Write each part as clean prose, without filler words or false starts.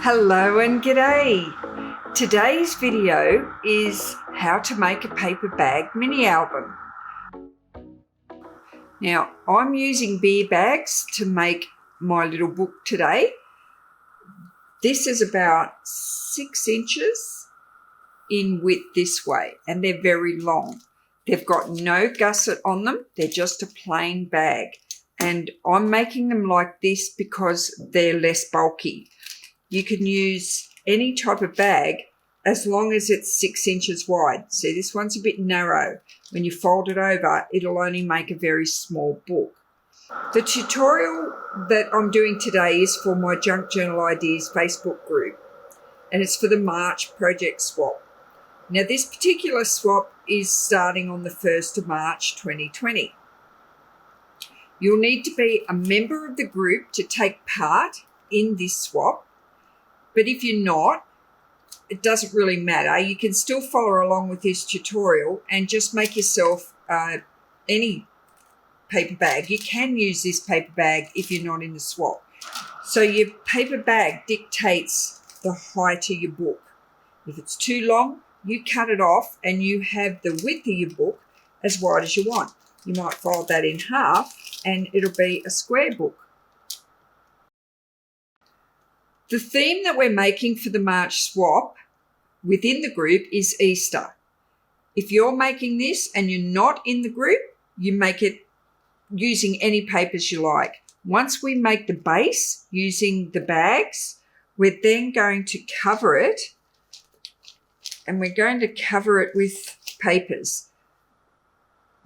Hello and g'day. Today's video is how to make a paper bag mini album. Now I'm using beer bags to make my little book today. This is about 6 inches in width this way, and they're very long. They've got no gusset on them, they're just a plain bag. And I'm making them like this because they're less bulky. You can use any type of bag as long as it's 6 inches wide. See, this one's a bit narrow. When you fold it over, it'll only make a very small book. The tutorial that I'm doing today is for my Junk Journal Ideas Facebook group, and it's for the March project swap. Now, this particular swap is starting on the 1st of March 2020. You'll need to be a member of the group to take part in this swap. But if you're not, it doesn't really matter. You can still follow along with this tutorial and just make yourself any paper bag. You can use this paper bag if you're not in the swap. So your paper bag dictates the height of your book. If it's too long, you cut it off and you have the width of your book as wide as you want. You might fold that in half and it'll be a square book. The theme that we're making for the March swap within the group is Easter. If you're making this and you're not in the group, you make it using any papers you like. Once we make the base using the bags, we're then going to cover it, and we're going to cover it with papers.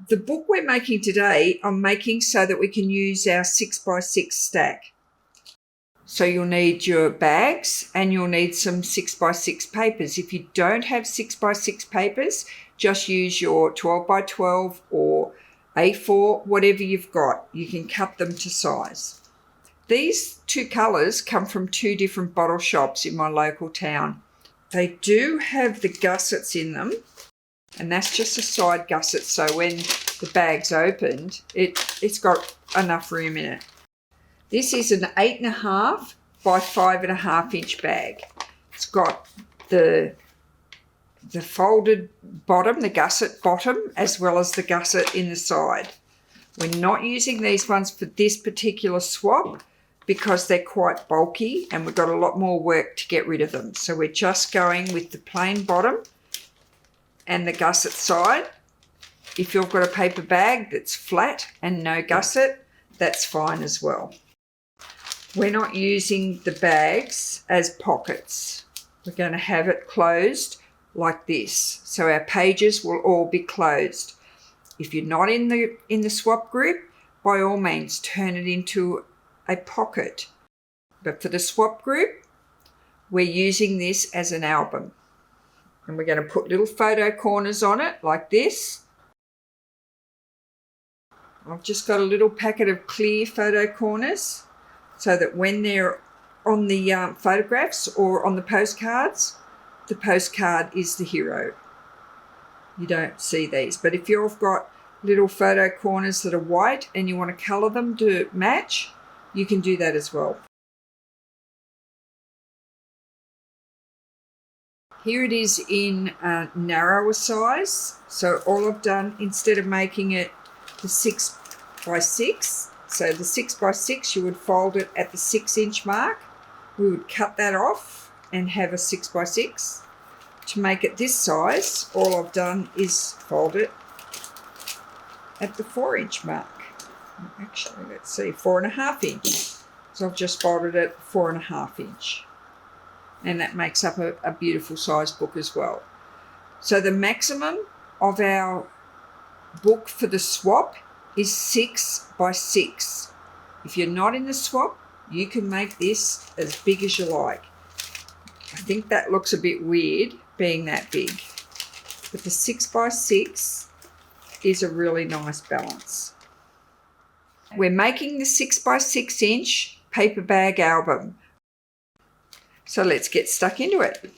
The book we're making today, I'm making so that we can use our 6x6 stack. So you'll need your bags and you'll need some 6x6 papers. If you don't have 6x6 papers, just use your 12x12 or A4, whatever you've got. You can cut them to size. These two colours come from 2 different bottle shops in my local town. They do have the gussets in them, and that's just a side gusset, so when the bag's opened, it's got enough room in it. This is an 8.5 by 5.5 inch bag. It's got the folded bottom, the gusset bottom, as well as the gusset in the side. We're not using these ones for this particular swap because they're quite bulky and we've got a lot more work to get rid of them. So we're just going with the plain bottom and the gusset side. If you've got a paper bag that's flat and no gusset, that's fine as well. We're not using the bags as pockets. We're going to have it closed like this. So our pages will all be closed. If you're not in the swap group, by all means turn it into a pocket. But for the swap group, we're using this as an album. And we're going to put little photo corners on it like this. I've just got a little packet of clear photo corners so that when they're on the photographs or on the postcards, the postcard is the hero. You don't see these. But if you've got little photo corners that are white and you want to colour them to match, you can do that as well. Here it is in a narrower size. So all I've done, instead of making it the 6x6, so the 6x6, you would fold it at the 6 inch mark. We would cut that off and have a 6x6. To make it this size, all I've done is fold it at the 4 inch mark. Actually, let's see, 4.5 inch. So I've just folded it 4.5 inch. And that makes up a beautiful size book as well. So the maximum of our book for the swap is 6x6. If you're not in the swap, you can make this as big as you like. I think that looks a bit weird being that big, but the 6x6 is a really nice balance. We're making the 6x6 inch paper bag album. So let's get stuck into it.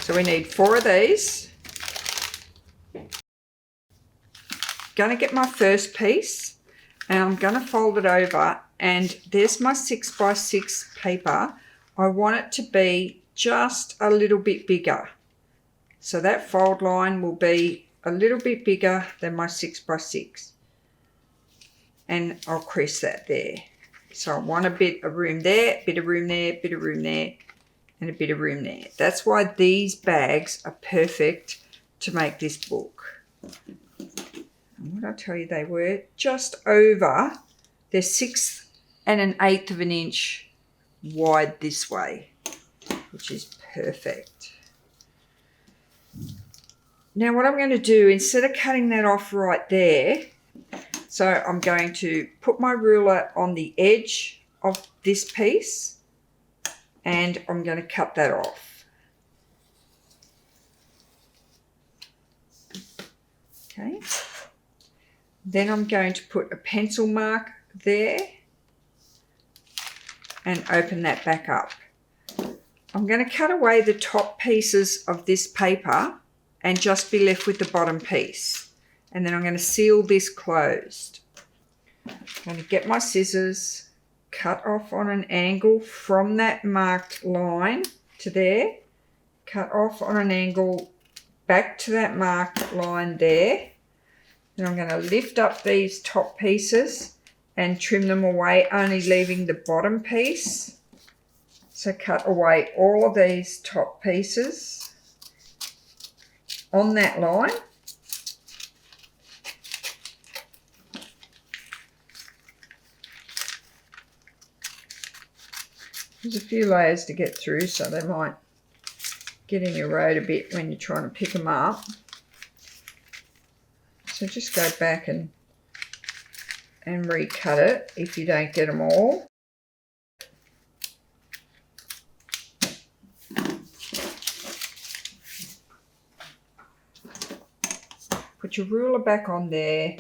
So we need 4 of these. Going to get my first piece and I'm going to fold it over and there's my 6x6 paper. I want it to be just a little bit bigger. So that fold line will be a little bit bigger than my 6x6. And I'll crease that there. So I want a bit of room there, bit of room there, bit of room there, and a bit of room there. That's why these bags are perfect to make this book. And what did I tell you they were? Just over, they're 6 1/8 of an inch wide this way, which is perfect. Now what I'm going to do, instead of cutting that off right there, so I'm going to put my ruler on the edge of this piece and I'm going to cut that off. Okay. Then I'm going to put a pencil mark there and open that back up. I'm going to cut away the top pieces of this paper and just be left with the bottom piece. And then I'm going to seal this closed. I'm going to get my scissors, cut off on an angle from that marked line to there, cut off on an angle back to that marked line there. Then I'm going to lift up these top pieces and trim them away, only leaving the bottom piece. So cut away all of these top pieces on that line. There's a few layers to get through, so they might get in your road a bit when you're trying to pick them up. So just go back and recut it if you don't get them all. Put your ruler back on there.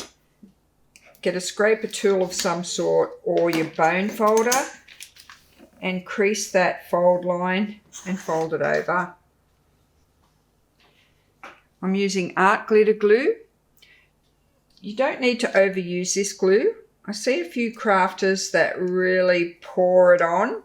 Get a scraper tool of some sort or your bone folder and crease that fold line and fold it over. I'm using art glitter glue. You don't need to overuse this glue. I see a few crafters that really pour it on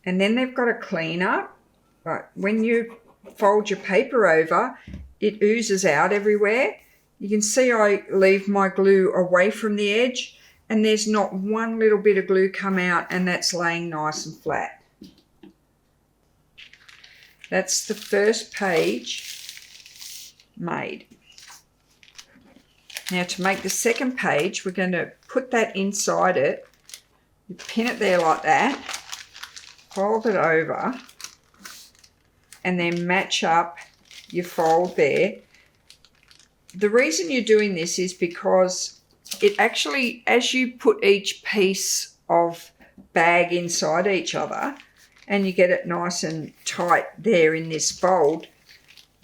and then they've got to clean up. But when you fold your paper over, it oozes out everywhere. You can see I leave my glue away from the edge and there's not one little bit of glue come out, and that's laying nice and flat. That's the first page made. Now to make the second page, we're going to put that inside it. You pin it there like that, fold it over, and then match up your fold there. The reason you're doing this is because it actually, as you put each piece of bag inside each other and you get it nice and tight there in this fold,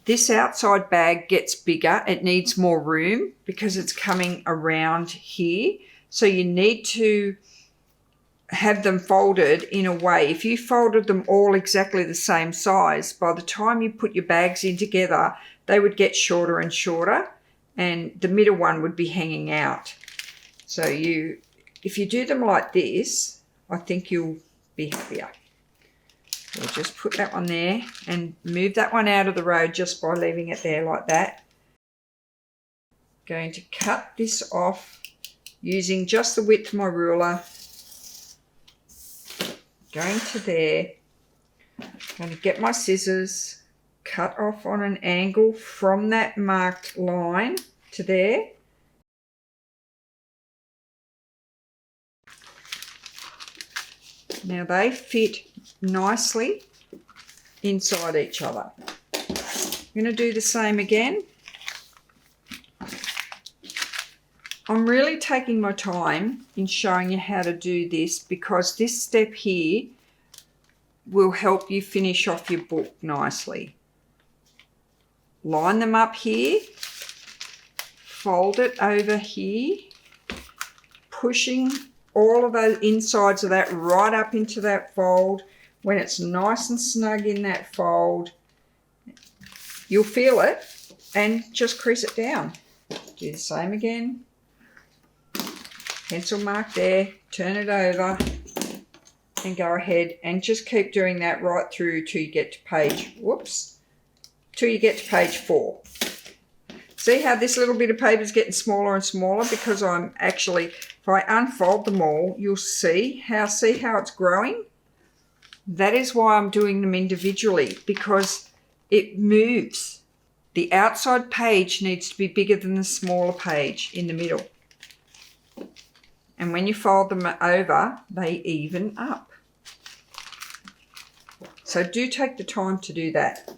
this outside bag gets bigger. It needs more room because it's coming around here. So you need to have them folded in a way. If you folded them all exactly the same size, by the time you put your bags in together, they would get shorter and shorter, and the middle one would be hanging out. So if you do them like this, I think you'll be happier. We'll just put that one there and move that one out of the road just by leaving it there like that. Going to cut this off using just the width of my ruler. Going to there. Going to get my scissors, cut off on an angle from that marked line to there. Now they fit nicely inside each other. I'm going to do the same again. I'm really taking my time in showing you how to do this because this step here will help you finish off your book nicely. Line them up here, fold it over here, pushing all of those insides of that right up into that fold. When it's nice and snug in that fold, you'll feel it, and just crease it down. Do the same again. pencil mark there, turn it over, and go ahead and just keep doing that right through till you get to page, till you get to page 4. See how this little bit of paper is getting smaller and smaller because I'm actually, if I unfold them all, you'll see how it's growing? That is why I'm doing them individually, because it moves. The outside page needs to be bigger than the smaller page in the middle. And when you fold them over, they even up. So do take the time to do that.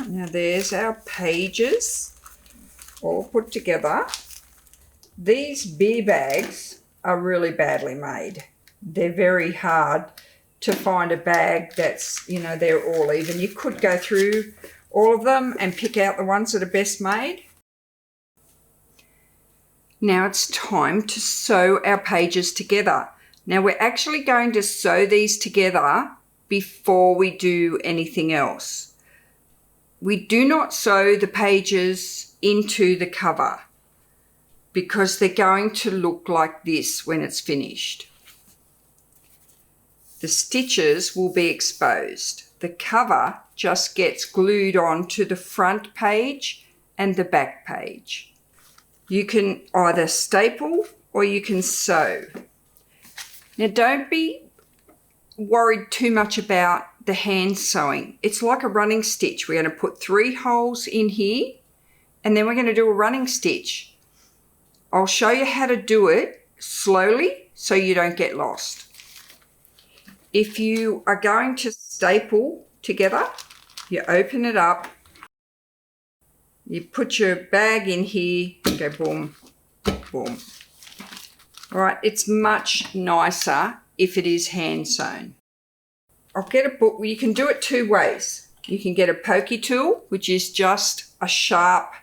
Now there's our pages all put together. These beer bags are really badly made. They're very hard to find a bag that's, they're all even. You could go through all of them and pick out the ones that are best made. Now it's time to sew our pages together. Now we're actually going to sew these together before we do anything else. We do not sew the pages into the cover because they're going to look like this when it's finished. The stitches will be exposed. The cover just gets glued on to the front page and the back page. You can either staple or you can sew. Now don't be worried too much about the hand sewing. It's like a running stitch. We're going to put 3 holes in here and then we're going to do a running stitch. I'll show you how to do it slowly so you don't get lost. If you are going to staple together, you open it up, you put your bag in here and go boom, boom. All right, it's much nicer if it is hand sewn. I'll get a book. You can do it 2 ways. You can get a pokey tool, which is just a sharp,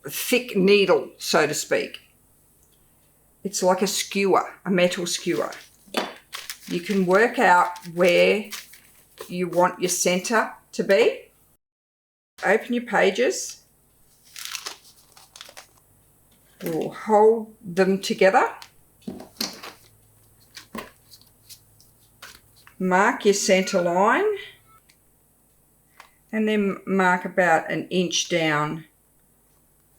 thick needle, so to speak. It's like a skewer, a metal skewer. You can work out where you want your center to be. Open your pages. We'll hold them together. Mark your center line and then mark about 1 inch down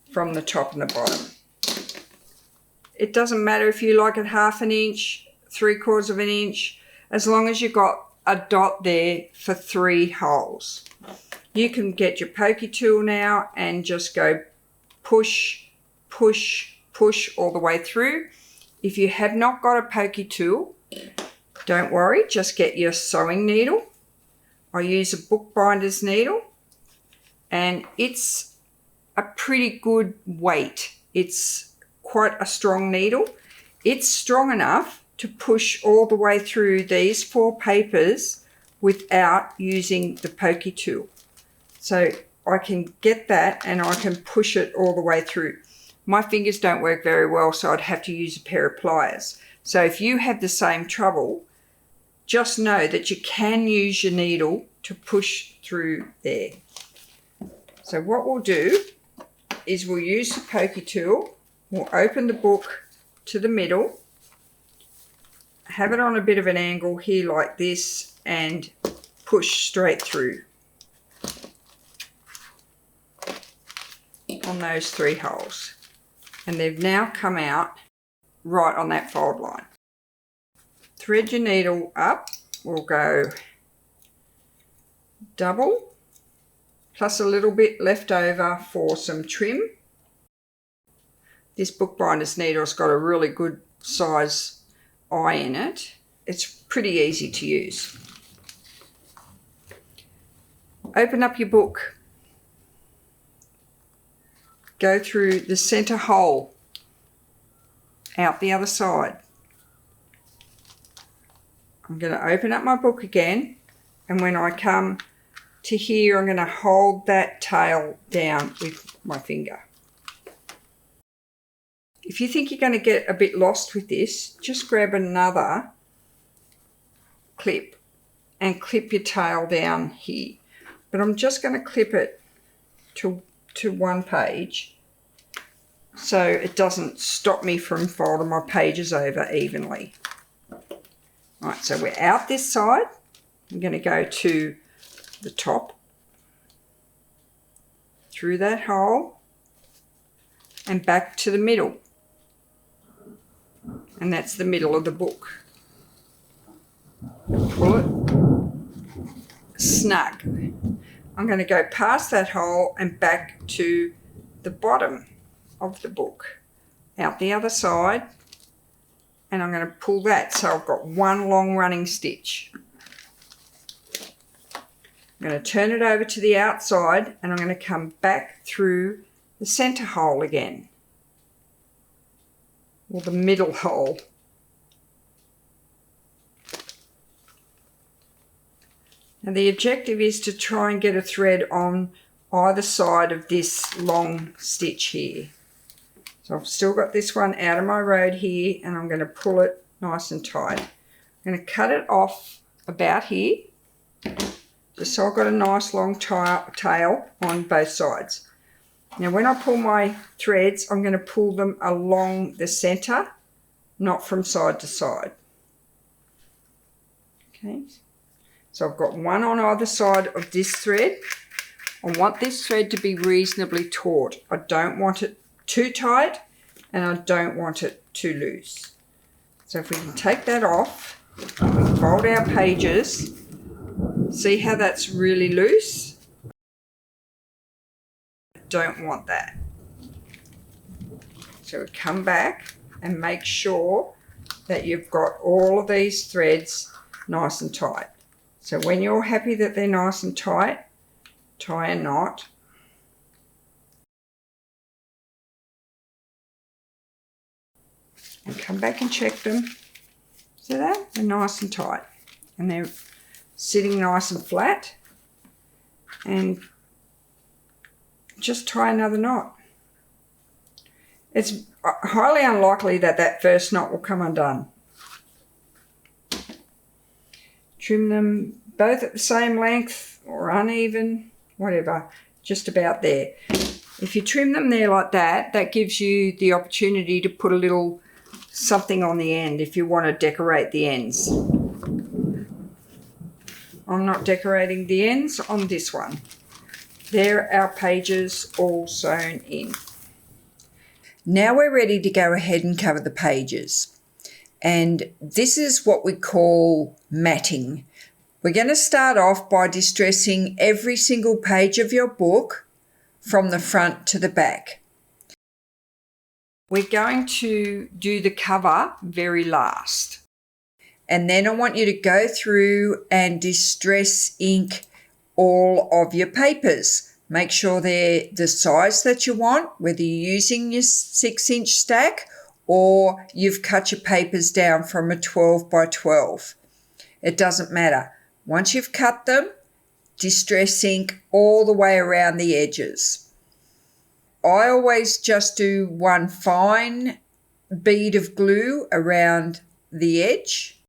from the top and the bottom. It doesn't matter if you like it 1/2 inch, 3/4 of an inch, as long as you've got a dot there for 3 holes. You can get your pokey tool now and just go push, push, push all the way through. If you have not got a pokey tool, don't worry, just get your sewing needle. I use a bookbinder's needle and it's a pretty good weight. It's quite a strong needle. It's strong enough to push all the way through these 4 papers without using the pokey tool. So I can get that and I can push it all the way through. My fingers don't work very well, so I'd have to use a pair of pliers. So if you have the same trouble, just know that you can use your needle to push through there. So what we'll do is we'll use the pokey tool. We'll open the book to the middle, have it on a bit of an angle here like this, and push straight through on those 3 holes. And they've now come out right on that fold line. Thread your needle up. We'll go double plus a little bit left over for some trim. This bookbinder's needle's got a really good size eye in it. It's pretty easy to use. Open up your book. Go through the center hole out the other side. I'm going to open up my book again, and when I come to here, I'm going to hold that tail down with my finger. If you think you're going to get a bit lost with this, just grab another clip and clip your tail down here. But I'm just going to clip it to one page so it doesn't stop me from folding my pages over evenly. Right, so we're out this side. I'm going to go to the top, through that hole, and back to the middle. And that's the middle of the book. Pull it snug. I'm going to go past that hole and back to the bottom of the book, out the other side, and I'm going to pull that so I've got one long running stitch. I'm going to turn it over to the outside, and I'm going to come back through the center hole again, or the middle hole. Now the objective is to try and get a thread on either side of this long stitch here. So I've still got this one out of my road here, and I'm going to pull it nice and tight. I'm going to cut it off about here, just so I've got a nice long tail on both sides. Now when I pull my threads, I'm going to pull them along the center, not from side to side. Okay, so I've got one on either side of this thread. I want this thread to be reasonably taut. I don't want it too tight, and I don't want it too loose. So if we can take that off, we fold our pages. See how that's really loose? Don't want that. So come back and make sure that you've got all of these threads nice and tight. So when you're happy that they're nice and tight, tie a knot. And come back and check them. See that? They're nice and tight. And they're sitting nice and flat. And just tie another knot. It's highly unlikely that that first knot will come undone. Trim them both at the same length or uneven, whatever, just about there. If you trim them there like that, that gives you the opportunity to put a little something on the end if you want to decorate the ends. I'm not decorating the ends on this one. There are our pages all sewn in. Now we're ready to go ahead and cover the pages. And this is what we call matting. We're going to start off by distressing every single page of your book from the front to the back. We're going to do the cover very last. And then I want you to go through and distress ink all of your papers. Make sure they're the size that you want, whether you're using your 6-inch stack or you've cut your papers down from a 12 by 12. It doesn't matter. Once you've cut them, distress ink all the way around the edges. I always just do one fine bead of glue around the edge.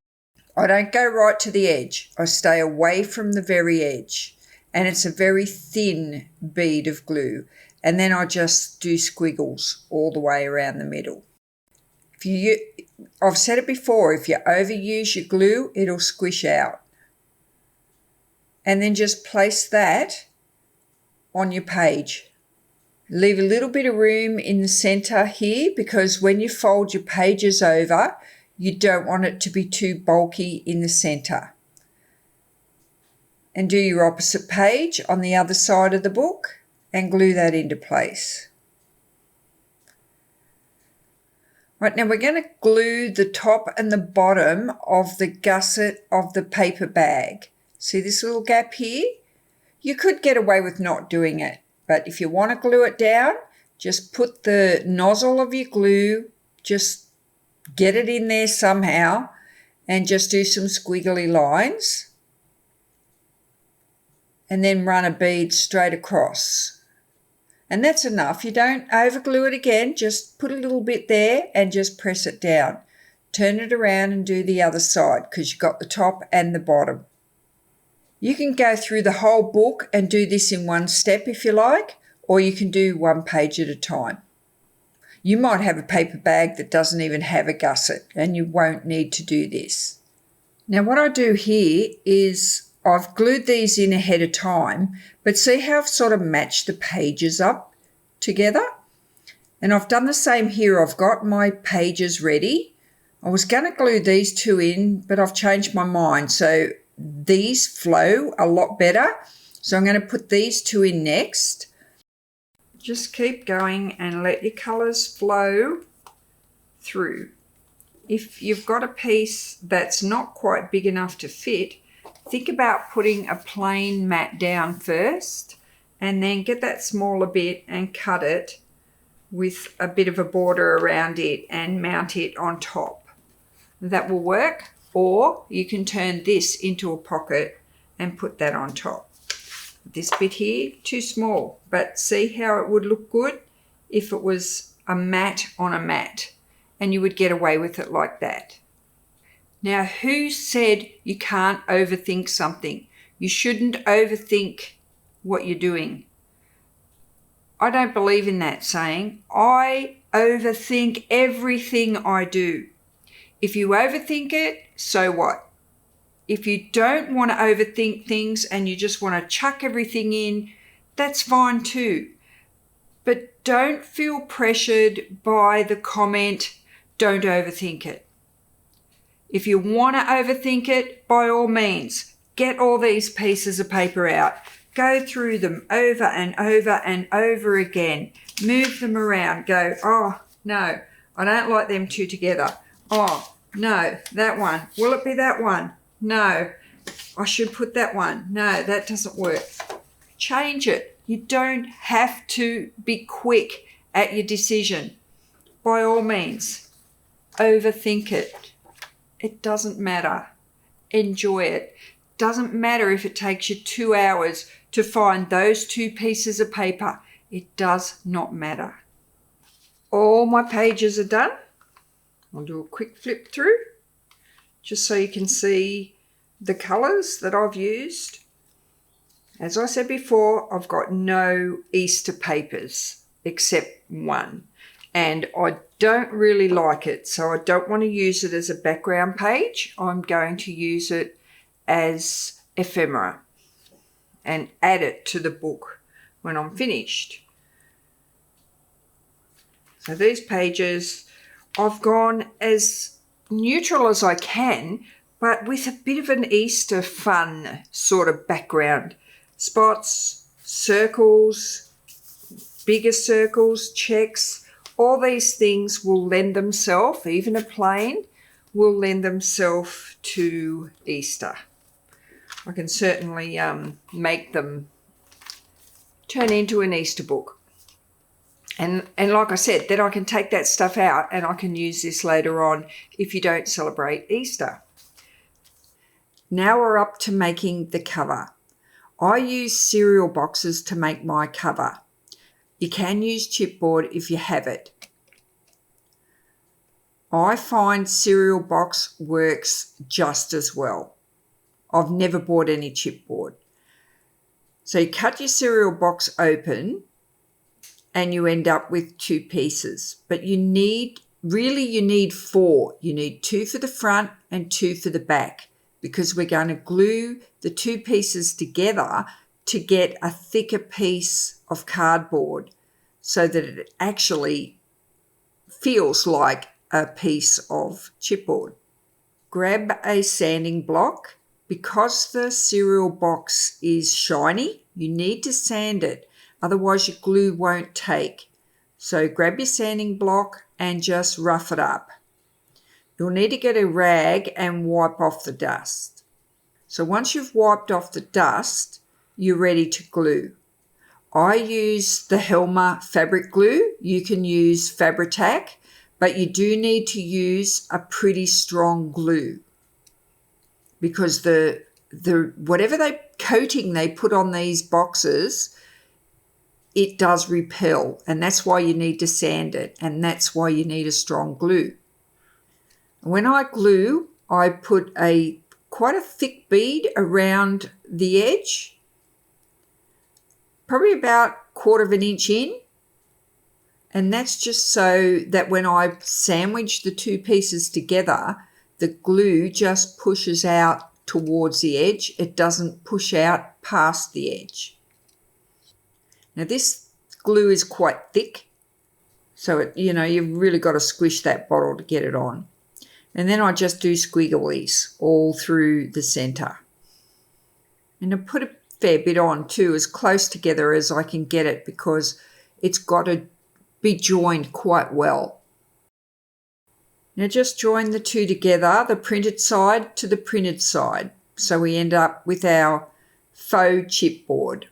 I don't go right to the edge. I stay away from the very edge. And it's a very thin bead of glue. And then I just do squiggles all the way around the middle. I've said it before, if you overuse your glue, it'll squish out. And then just place that on your page. Leave a little bit of room in the center here, because when you fold your pages over, you don't want it to be too bulky in the center. And do your opposite page on the other side of the book and glue that into place. Right, now we're going to glue the top and the bottom of the gusset of the paper bag. See this little gap here? You could get away with not doing it, but if you want to glue it down, just put the nozzle of your glue, just get it in there somehow, and just do some squiggly lines. and then run a bead straight across. And that's enough. You don't overglue it again, just put a little bit there and just press it down. Turn it around and do the other side because you've got the top and the bottom. You can go through the whole book and do this in one step if you like, or you can do one page at a time. You might have a paper bag that doesn't even have a gusset and you won't need to do this. Now what I do here is I've glued these in ahead of time, but see how I've sort of matched the pages up together? And I've done the same here. I've got my pages ready. I was going to glue these two in, but I've changed my mind. So these flow a lot better. So I'm going to put these two in next. Just keep going and let your colours flow through. If you've got a piece that's not quite big enough to fit, think about putting a plain mat down first and then get that smaller bit and cut it with a bit of a border around it and mount it on top. That will work, or you can turn this into a pocket and put that on top. This bit here, too small, but see how it would look good if it was a mat on a mat, and you would get away with it like that. Now, who said you can't overthink something? You shouldn't overthink what you're doing. I don't believe in that saying. I overthink everything I do. If you overthink it, so what? If you don't want to overthink things and you just want to chuck everything in, that's fine too. But don't feel pressured by the comment, don't overthink it. If you want to overthink it, by all means, get all these pieces of paper out. Go through them over and over and over again. Move them around. Go, oh, no, I don't like them two together. Oh, no, that one. Will it be that one? No, I should put that one. No, that doesn't work. Change it. You don't have to be quick at your decision. By all means, overthink it. It doesn't matter. Enjoy it. Doesn't matter if it takes you 2 hours to find those two pieces of paper. It does not matter. All my pages are done. I'll do a quick flip through just so you can see the colours that I've used. As I said before, I've got no Easter papers except one, and I don't really like it, so I don't want to use it as a background page. I'm going to use it as ephemera and add it to the book when I'm finished. So these pages, I've gone as neutral as I can, but with a bit of an Easter fun sort of background. Spots, circles, bigger circles, checks, all these things will lend themselves, even a plain, will lend themselves to Easter. I can certainly make them turn into an Easter book. And like I said, then I can take that stuff out and I can use this later on if you don't celebrate Easter. Now we're up to making the cover. I use cereal boxes to make my cover. You can use chipboard if you have it. I find cereal box works just as well. I've never bought any chipboard. So you cut your cereal box open and you end up with 2 pieces. But you need 4. You need 2 for the front and 2 for the back, because we're going to glue the 2 pieces together to get a thicker piece of cardboard so that it actually feels like a piece of chipboard. Grab a sanding block. Because the cereal box is shiny, you need to sand it, otherwise your glue won't take. So grab your sanding block and just rough it up. You'll need to get a rag and wipe off the dust. So once you've wiped off the dust, you're ready to glue. I use the Helmer fabric glue. You can use Fabri-Tac, but you do need to use a pretty strong glue because the whatever coating they put on these boxes, it does repel, and that's why you need to sand it, and that's why you need a strong glue. When I glue, I put quite a thick bead around the edge, probably about 1/4 of an inch in, and that's just so that when I sandwich the two pieces together, the glue just pushes out towards the edge. It doesn't push out past the edge. Now this glue is quite thick, so you've really got to squish that bottle to get it on. And then I just do squigglies all through the centre. And I put a fair bit on too, as close together as I can get it, because it's got to be joined quite well. Now just join the two together, the printed side to the printed side, so we end up with our faux chipboard.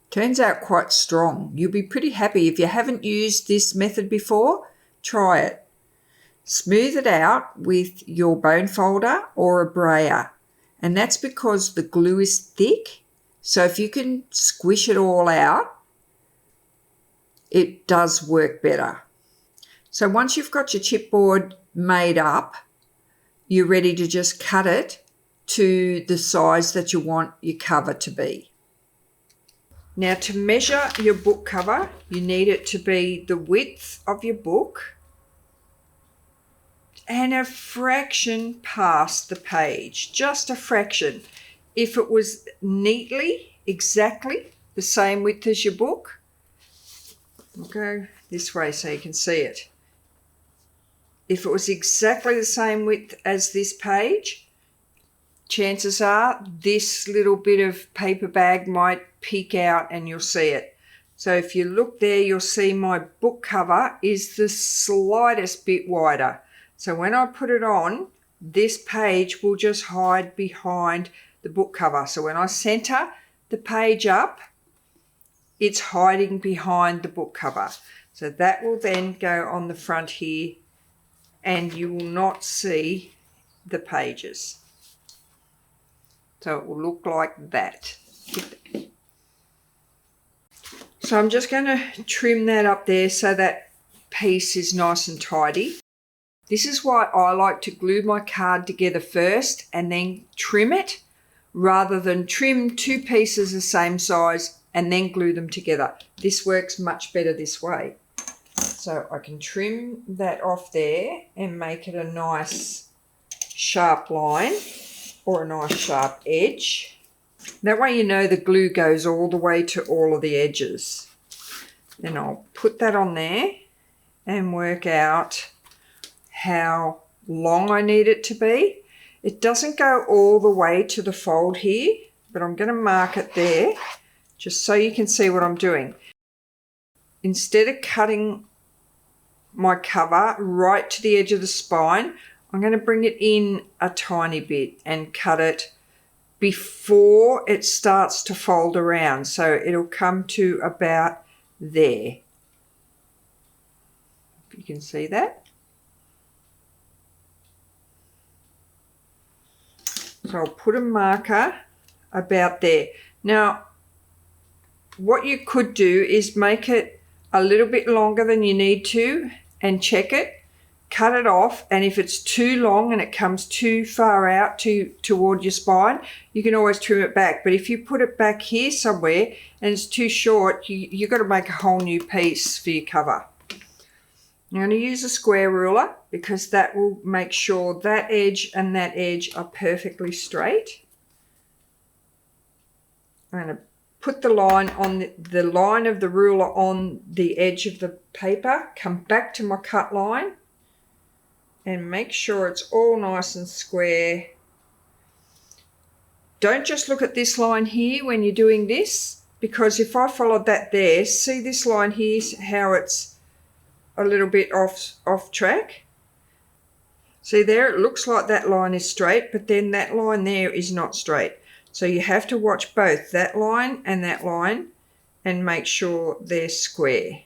Turns out quite strong. You'll be pretty happy. If you haven't used this method before, try it. Smooth it out with your bone folder or a brayer, and that's because the glue is thick, so if you can squish it all out, it does work better. So once you've got your chipboard made up, you're ready to just cut it to the size that you want your cover to be. Now to measure your book cover, you need it to be the width of your book and a fraction past the page, just a fraction. If it was neatly, exactly the same width as your book, I'll go this way so you can see it. If it was exactly the same width as this page, chances are this little bit of paper bag might peek out and you'll see it. So if you look there, you'll see my book cover is the slightest bit wider. So when I put it on, this page will just hide behind the book cover. So when I center the page up, it's hiding behind the book cover. So that will then go on the front here and you will not see the pages. So it will look like that. So I'm just going to trim that up there so that piece is nice and tidy. This is why I like to glue my card together first and then trim it, rather than trim two pieces the same size and then glue them together. This works much better this way. So I can trim that off there and make it a nice sharp line or a nice sharp edge. That way you know the glue goes all the way to all of the edges. Then I'll put that on there and work out how long I need it to be. It doesn't go all the way to the fold here, but I'm going to mark it there just so you can see what I'm doing. Instead of cutting my cover right to the edge of the spine, I'm going to bring it in a tiny bit and cut it before it starts to fold around. So it'll come to about there. If you can see that. So I'll put a marker about there. Now, what you could do is make it a little bit longer than you need to and check it, cut it off, and if it's too long and it comes too far out toward your spine, you can always trim it back. But if you put it back here somewhere and it's too short, you've got to make a whole new piece for your cover. I'm going to use a square ruler because that will make sure that edge and that edge are perfectly straight. I'm going to put the line on the line of the ruler on the edge of the paper, come back to my cut line and make sure it's all nice and square. Don't just look at this line here when you're doing this, because if I followed that there, see this line here, how it's a little bit off track? See there, it looks like that line is straight, but then that line there is not straight. So you have to watch both that line and make sure they're square.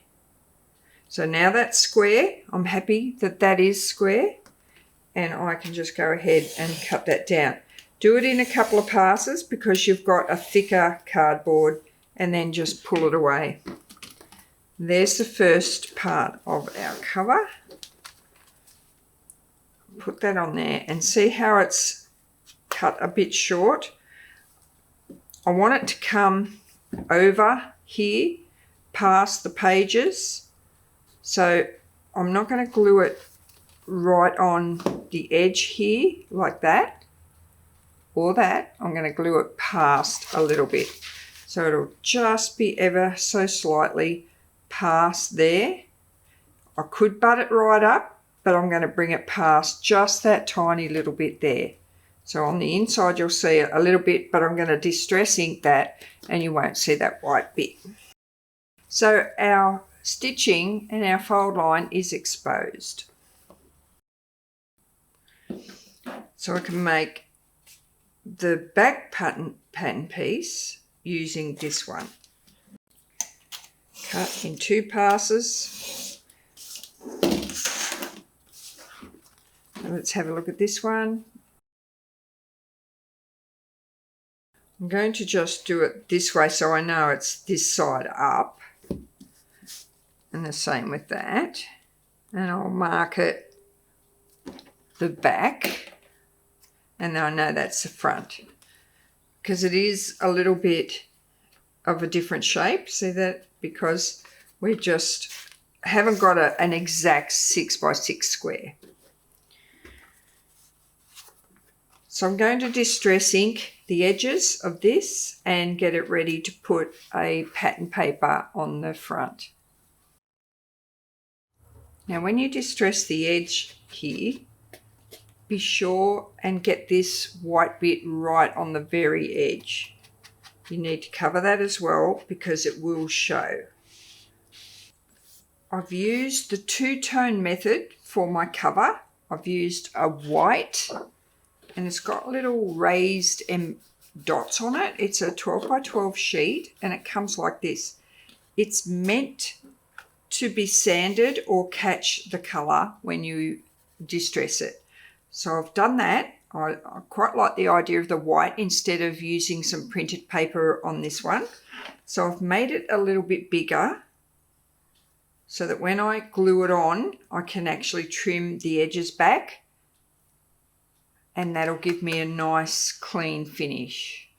So now that's square. I'm happy that that is square. and I can just go ahead and cut that down. Do it in a couple of passes because you've got a thicker cardboard, and then just pull it away. There's the first part of our cover. Put that on there and see how it's cut a bit short. I want it to come over here past the pages, so I'm not going to glue it right on the edge here like that or that. I'm going to glue it past a little bit, so it'll just be ever so slightly past there. I could butt it right up, but I'm going to bring it past just that tiny little bit there. So on the inside you'll see a little bit, but I'm going to distress ink that and you won't see that white bit. So our stitching and our fold line is exposed. So I can make the back pattern piece using this one. Cut in 2 passes. So let's have a look at this one. I'm going to just do it this way so I know it's this side up. And the same with that. And I'll mark it the back. And then I know that's the front. Because it is a little bit of a different shape. See that? Because we just haven't got an exact 6 by 6 square. So I'm going to distress ink the edges of this and get it ready to put a pattern paper on the front. Now when you distress the edge here, be sure and get this white bit right on the very edge. You need to cover that as well because it will show. I've used the 2-tone method for my cover. I've used a white, and it's got little raised dots on it. It's a 12 by 12 sheet and it comes like this. It's meant to be sanded or catch the colour when you distress it. So I've done that. I quite like the idea of the white instead of using some printed paper on this one. So I've made it a little bit bigger so that when I glue it on, I can actually trim the edges back. And that'll give me a nice clean finish.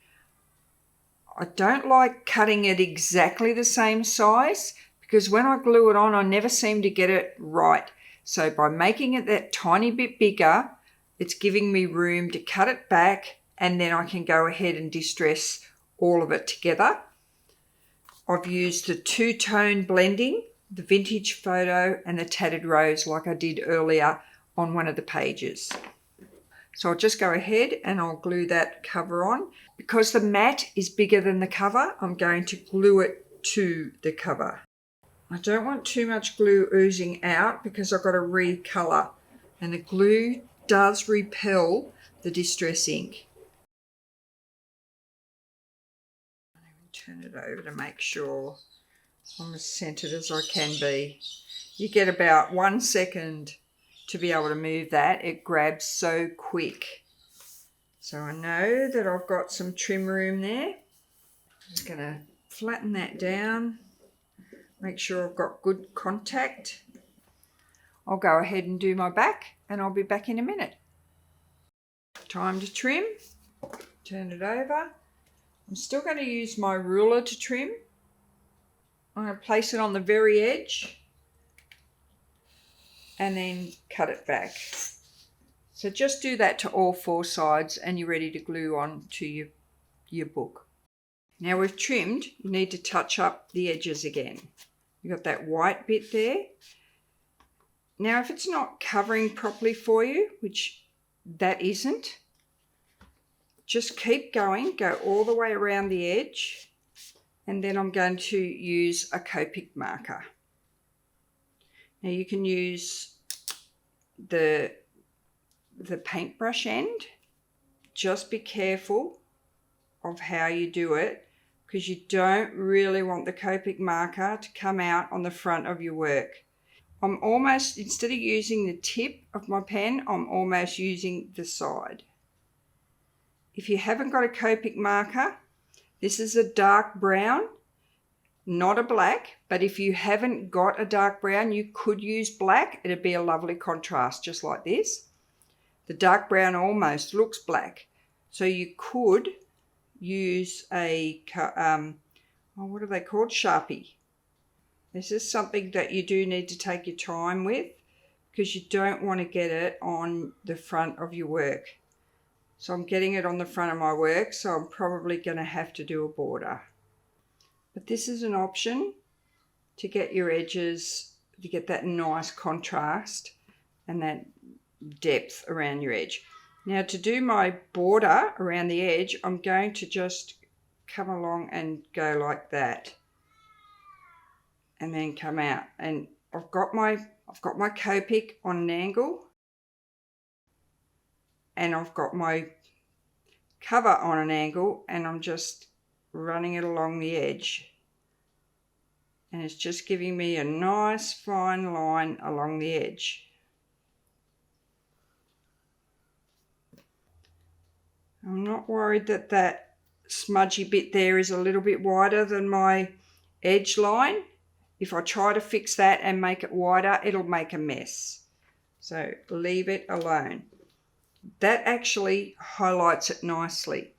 I don't like cutting it exactly the same size because when I glue it on, I never seem to get it right. So by making it that tiny bit bigger, it's giving me room to cut it back, and then I can go ahead and distress all of it together. I've used the 2-tone blending, the vintage photo and the tattered rose like I did earlier on one of the pages. So I'll just go ahead and I'll glue that cover on. Because the mat is bigger than the cover, I'm going to glue it to the cover. I don't want too much glue oozing out because I've got to recolour, and the glue does repel the distress ink. Turn it over to make sure I'm as centred as I can be. You get about 1 second to be able to move that. It grabs so quick. So I know that I've got some trim room there. I'm just going to flatten that down. Make sure I've got good contact. I'll go ahead and do my back and I'll be back in a minute. Time to trim. Turn it over. I'm still going to use my ruler to trim. I'm going to place it on the very edge and then cut it back. So just do that to all 4 sides and you're ready to glue on to your book. Now we've trimmed, you need to touch up the edges again. You've got that white bit there. Now if it's not covering properly for you, which that isn't, just keep going, go all the way around the edge, and then I'm going to use a Copic marker. Now you can use the paintbrush end. Just be careful of how you do it because you don't really want the Copic marker to come out on the front of your work. I'm almost, instead of using the tip of my pen, I'm almost using the side. If you haven't got a Copic marker, this is a dark brown, not a black, but if you haven't got a dark brown, you could use black. It'd be a lovely contrast, just like this. The dark brown almost looks black. So you could use a, what are they called? Sharpie. This is something that you do need to take your time with because you don't want to get it on the front of your work. So I'm getting it on the front of my work, so I'm probably going to have to do a border. But this is an option to get your edges, to get that nice contrast and that depth around your edge. Now to do my border around the edge, I'm going to just come along and go like that. And then come out. And I've got my Copic on an angle. And I've got my cover on an angle, and I'm just running it along the edge. And it's just giving me a nice fine line along the edge. I'm not worried that that smudgy bit there is a little bit wider than my edge line. If I try to fix that and make it wider, it'll make a mess. So leave it alone. That actually highlights it nicely.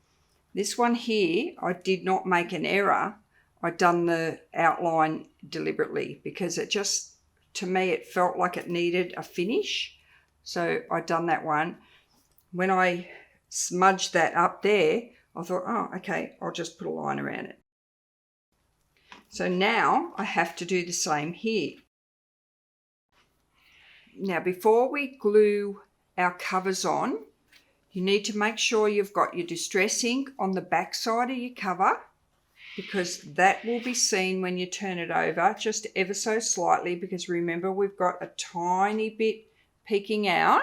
This one here, I did not make an error. I done the outline deliberately because it just, to me, it felt like it needed a finish. So I done that one. When I smudged that up there, I thought, oh, okay, I'll just put a line around it. So now I have to do the same here. Now before we glue our covers on, you need to make sure you've got your distress ink on the back side of your cover, because that will be seen when you turn it over just ever so slightly, because remember we've got a tiny bit peeking out.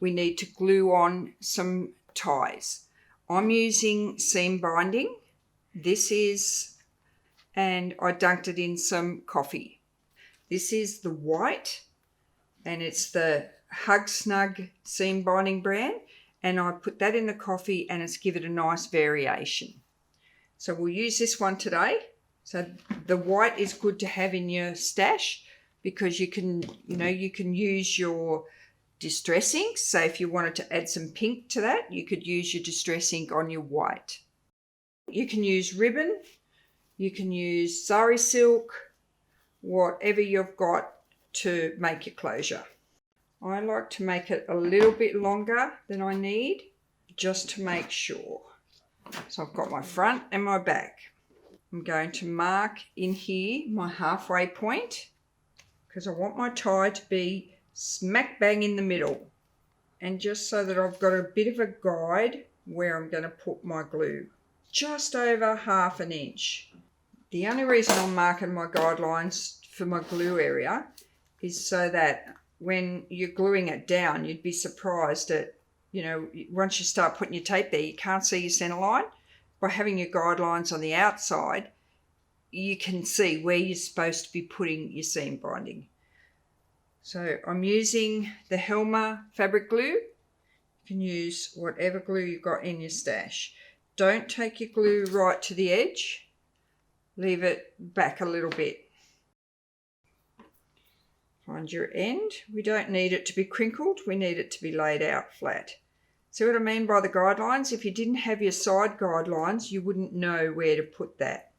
We need to glue on some ties. I'm using seam binding. This is, and I dunked it in some coffee. This is the white, and it's the Hug Snug seam binding brand, and I put that in the coffee and it's given it a nice variation. So we'll use this one today. So the white is good to have in your stash because you can use your distress ink. So if you wanted to add some pink to that, you could use your distress ink on your white. You can use ribbon. You can use sari silk, whatever you've got to make your closure. I like to make it a little bit longer than I need, just to make sure. So I've got my front and my back. I'm going to mark in here my halfway point because I want my tie to be smack bang in the middle, and just so that I've got a bit of a guide where I'm going to put my glue. Just over 1/2 inch. The only reason I'm marking my guidelines for my glue area is so that when you're gluing it down, you'd be surprised at, once you start putting your tape there, you can't see your center line. By having your guidelines on the outside, you can see where you're supposed to be putting your seam binding. So I'm using the Helmer fabric glue. You can use whatever glue you've got in your stash. Don't take your glue right to the edge. Leave it back a little bit. Find your end. We don't need it to be crinkled. We need it to be laid out flat. See what I mean by the guidelines? If you didn't have your side guidelines, you wouldn't know where to put that.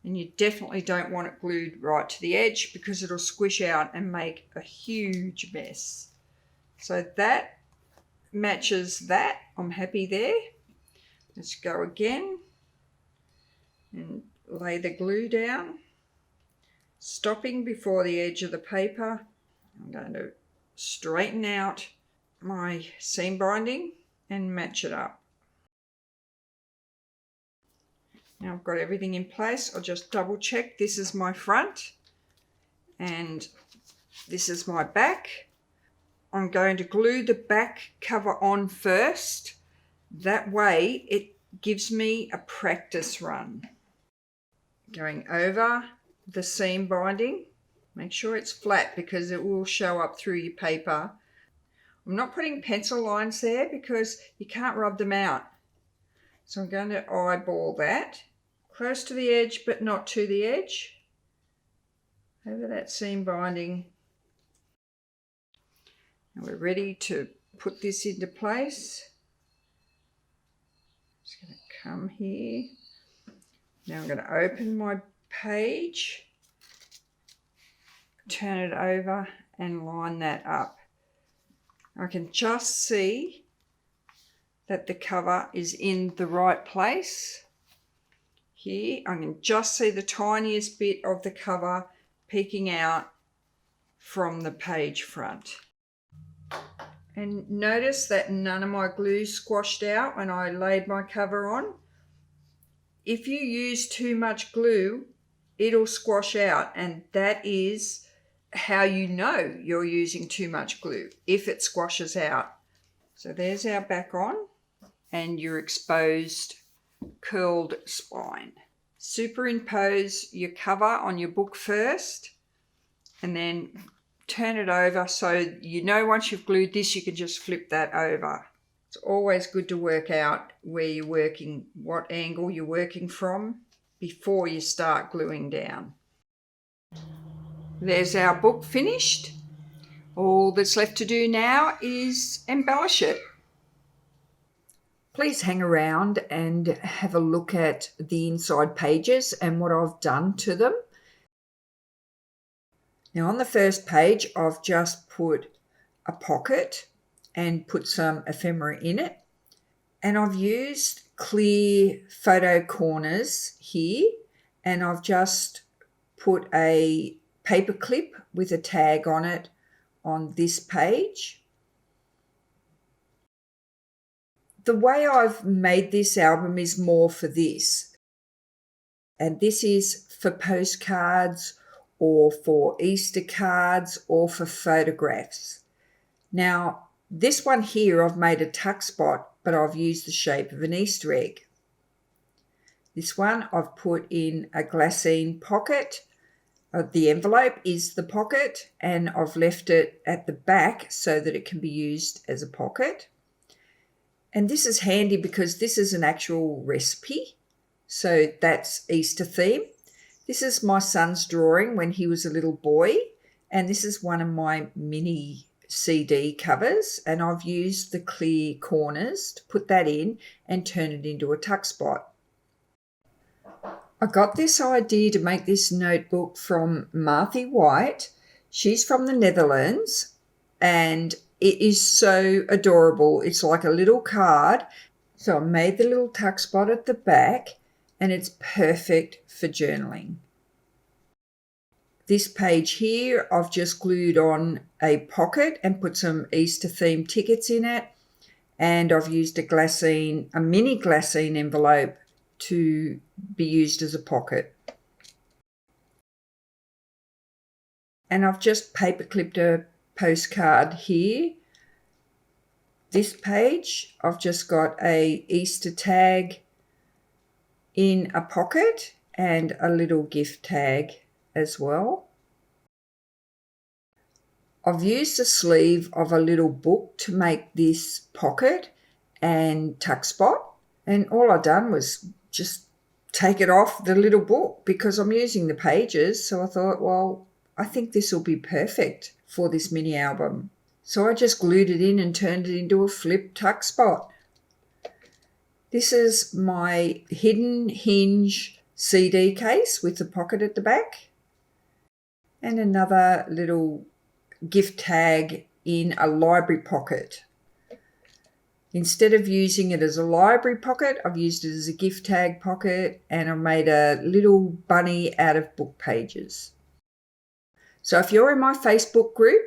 And you definitely don't want it glued right to the edge because it'll squish out and make a huge mess. So that matches that. I'm happy there. Let's go again and lay the glue down, stopping before the edge of the paper. I'm going to straighten out my seam binding and match it up. Now I've got everything in place. I'll just double check. This is my front and this is my back. I'm going to glue the back cover on first. That way it gives me a practice run. Going over the seam binding, Make sure it's flat because it will show up through your paper. I'm not putting pencil lines there because you can't rub them out. So I'm going to eyeball that. Close to the edge but not to the edge. Over that seam binding. And we're ready to put this into place. Just going to come here. Now I'm going to open my page, turn it over and line that up. I can just see that the cover is in the right place. Here I can just see the tiniest bit of the cover peeking out from the page front. And notice that none of my glue squashed out when I laid my cover on. If you use too much glue, it'll squash out, and that is how you know you're using too much glue, if it squashes out. So there's our back on and your exposed curled spine. Superimpose your cover on your book first and then turn it over so you know once you've glued this you can just flip that over. It's always good to work out where you're working, what angle you're working from before you start gluing down. There's our book finished. All that's left to do now is embellish it. Please hang around and have a look at the inside pages and what I've done to them. Now on the first page, I've just put a pocket and put some ephemera in it. And I've used clear photo corners here, and I've just put a paper clip with a tag on it on this page. The way I've made this album is more for this. And this is for postcards or for Easter cards or for photographs. Now, this one here I've made a tuck spot, but I've used the shape of an Easter egg. This one I've put in a glassine pocket. The envelope is the pocket, and I've left it at the back so that it can be used as a pocket. And this is handy because this is an actual recipe. So that's Easter theme. This is my son's drawing when he was a little boy. And this is one of my mini CD covers. And I've used the clear corners to put that in and turn it into a tuck spot. I got this idea to make this notebook from Marthy White. She's from the Netherlands and it is so adorable. It's like a little card. So I made the little tuck spot at the back and it's perfect for journaling. This page here, I've just glued on a pocket and put some Easter themed tickets in it. And I've used a mini glassine envelope to be used as a pocket. And I've just paper clipped a postcard here. This page, I've just got a Easter tag in a pocket and a little gift tag as well. I've used the sleeve of a little book to make this pocket and tuck spot. And all I've done was just take it off the little book because I'm using the pages. So I thought, well, I think this will be perfect for this mini album. So I just glued it in and turned it into a flip tuck spot. This is my hidden hinge CD case with the pocket at the back. And another little gift tag in a library pocket. Instead of using it as a library pocket, I've used it as a gift tag pocket and I've made a little bunny out of book pages. So if you're in my Facebook group,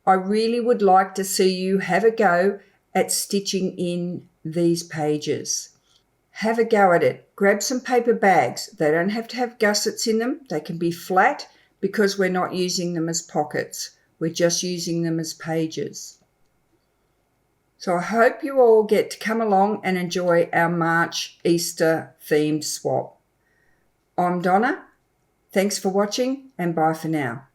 I really would like to see you have a go at stitching in these pages. Have a go at it. Grab some paper bags. They don't have to have gussets in them. They can be flat because we're not using them as pockets. We're just using them as pages. So I hope you all get to come along and enjoy our March Easter themed swap. I'm Donna. Thanks for watching and bye for now.